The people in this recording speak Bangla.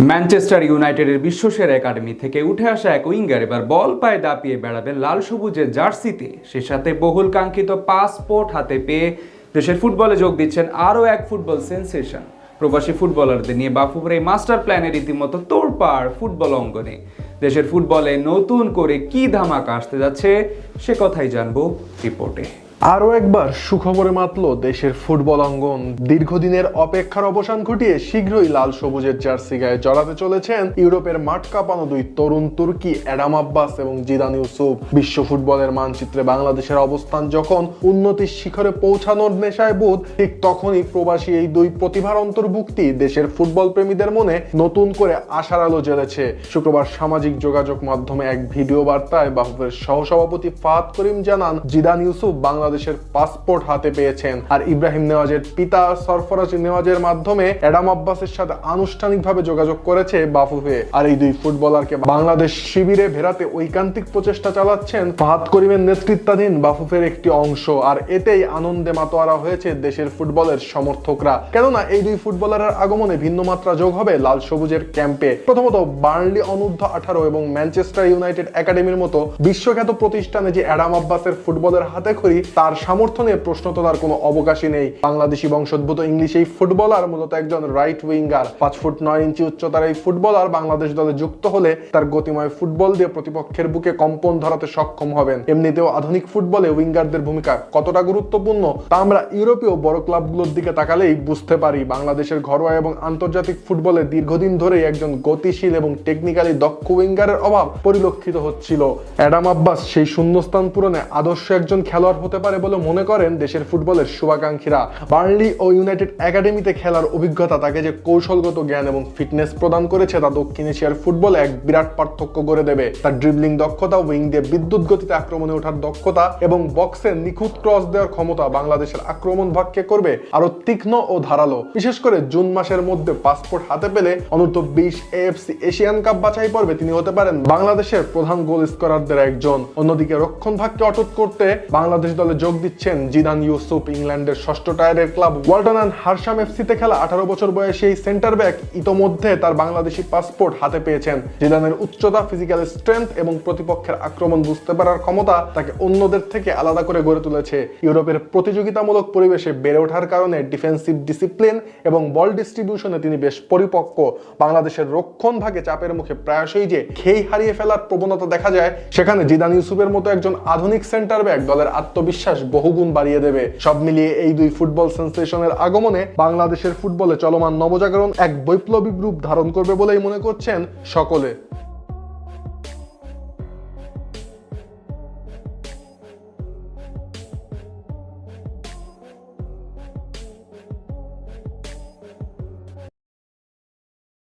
ম্যানচেস্টার ইউনাইটেডের বিশ্বসেরা একাডেমি থেকে উঠে আসা এক উইঙ্গার এবার বল পায়ে দাপিয়ে বেড়াবেন লাল সবুজের জার্সিতে, সে সাথে বহুল কাঙ্ক্ষিত পাসপোর্ট হাতে পেয়ে দেশের ফুটবলে যোগ দিচ্ছেন আরও এক ফুটবল সেন্সেশন। প্রবাসী ফুটবলারদের নিয়ে বাফুফের এই মাস্টার প্ল্যানের রীতিমতো তোড়পাড় ফুটবল অঙ্গনে। দেশের ফুটবলে নতুন করে কি ধামাকা আসতে যাচ্ছে সে কথাই জানবো রিপোর্টে। আরও একবার সুখবরে মাতল দেশের ফুটবল অঙ্গন। দীর্ঘদিনের অপেক্ষার অবসান ঘটিয়ে শীঘ্রই লাল সবুজের জার্সি গায়ে জড়াতে চলেছেন ইউরোপের মাঠ কাঁপানো দুই তরুণ তুর্কি অ্যাডাম আব্বাস এবং জিদান ইউসুফ। বিশ্ব ফুটবলের মানচিত্রে বাংলাদেশের অবস্থান যখন উন্নতির শিখরে পৌঁছানোর নেশায় বোধ, ঠিক তখনই প্রবাসী এই দুই প্রতিভার অন্তর্ভুক্তি দেশের ফুটবল প্রেমীদের মনে নতুন করে আশার আলো জ্বেলেছে। শুক্রবার সামাজিক যোগাযোগ মাধ্যমে এক ভিডিও বার্তায় বাফুফের সহসভাপতি ফাহাদ করিম জানান, জিদান ইউসুফ বাংলাদেশের পাসপোর্ট হাতে পেয়েছেন, আর ইব্রাহিম নেওয়াজের পিতা সরফরাজ নেওয়াজের মাধ্যমে অ্যাডাম আব্বাসের সাথে আনুষ্ঠানিকভাবে যোগাযোগ করেছে বাফুফে। আর এই দুই ফুটবলারকে বাংলাদেশ শিবিরে ভেড়াতে ঐকান্তিক প্রচেষ্টা চালাচ্ছেন ফাহাদ করিমের নেতৃত্বাধীন বাফুফের একটি অংশ। আর এতেই আনন্দে মাতোয়ারা হয়েছে দেশের ফুটবলের সমর্থকরা, কেননা এই দুই ফুটবলারের আগমনে ভিন্ন মাত্রা যোগ হবে লাল সবুজের ক্যাম্পে। প্রথমত বার্নলি অনূর্ধ্ব 18 এবং ম্যানচেস্টার ইউনাইটেড একাডেমির মতো বিশ্বখ্যাত প্রতিষ্ঠানে যে অ্যাডাম আব্বাসের ফুটবলের হাতেখড়ি, তার সামর্থ্য নিয়ে প্রশ্ন তোলার কোনো অবকাশই নেই। বাংলাদেশি বংশোদ্ভূত ইংলিশ এই ফুটবলার মূলত একজন রাইট উইঙ্গার। 5 ফুট 9 ইঞ্চি উচ্চতার এই ফুটবলার বাংলাদেশ দলে যুক্ত হলে তার গতিময় ফুটবল দিয়ে প্রতিপক্ষের বুকে কম্পন ধরাতে সক্ষম হবেন। এমনিতেও আধুনিক ফুটবলে উইঙ্গারদের ভূমিকা কতটা গুরুত্বপূর্ণ তা আমরা ইউরোপীয় বড় ক্লাবগুলোর দিকে তাকালেই বুঝতে পারি। বাংলাদেশের ঘরোয়া এবং আন্তর্জাতিক ফুটবলে দীর্ঘদিন ধরেই একজন গতিশীল এবং টেকনিক্যালি দক্ষ উইঙ্গারের অভাব পরিলক্ষিত হচ্ছিল। অ্যাডাম আব্বাস সেই শূন্যস্থান পূরণে আদর্শ একজন খেলোয়াড় হতে পারে বলে মনে করেন দেশের ফুটবলের শুভাকাঙ্ক্ষীরা। বার্নলি ও ইউনাইটেড একাডেমিতে খেলার অভিজ্ঞতা তাকে যে কৌশলগত জ্ঞান এবং ফিটনেস প্রদান করেছে তা দক্ষিণ এশিয়ার ফুটবলে এক বিরাট পার্থক্য গড়ে দেবে। তার ড্রিবলিং দক্ষতা, উইং দিয়ে বিদ্যুৎ গতিতে আক্রমণে ওঠার দক্ষতা এবং বক্সে নিখুঁত ক্রস দেওয়ার ক্ষমতা বাংলাদেশের আক্রমণ ভাগকে করবে আরো তীক্ষ্ণ ও ধারালো। বিশেষ করে জুন মাসের মধ্যে পাসপোর্ট হাতে পেলে অনূর্ধ্ব 20 এএফসি এশিয়ান কাপ বাছাই পর্বে তিনি হতে পারেন বাংলাদেশের প্রধান গোল স্কোরারদের একজন। অন্যদিকে রক্ষণ ভাগকে অটুট করতে বাংলাদেশ দলে যোগ দিচ্ছেন জিদান ইউসুফ। ইংল্যান্ডের ষষ্ঠ টায়ারের ক্লাব ওয়ালটন অ্যান্ড হারশাম এফসিতে খেলা 18 বছর বয়সী এই সেন্টার ব্যাক ইতোমধ্যে তার বাংলাদেশি পাসপোর্ট হাতে পেয়েছেন। জিদানের উচ্চতা, ফিজিক্যাল স্ট্রেংথ এবং প্রতিপক্ষের আক্রমণ বুঝতে পারার ক্ষমতা তাকে অন্যদের থেকে আলাদা করে গড়ে তুলেছে। ইউরোপের প্রতিযোগিতামূলক পরিবেশে বেড়ে ওঠার কারণে ডিফেন্সিভ ডিসিপ্লিন এবং বল ডিস্ট্রিবিউশনে তিনি বেশ পরিপক্ক। বাংলাদেশের রক্ষণ ভাগে চাপের মুখে প্রায়শই যে খেই হারিয়ে ফেলার প্রবণতা দেখা যায়, সেখানে জিদান ইউসুফের মতো একজন আধুনিক সেন্টার ব্যাক দলের আত্মবিশ্বাস বহুগুণ বাড়িয়ে দেবে। সব মিলিয়ে এই দুই ফুটবল সেন্সেশনের আগমনে বাংলাদেশের ফুটবলে চলমান নবজাগরণ এক বৈপ্লবিক রূপ ধারণ করবে বলেই মনে করছেন সকলে।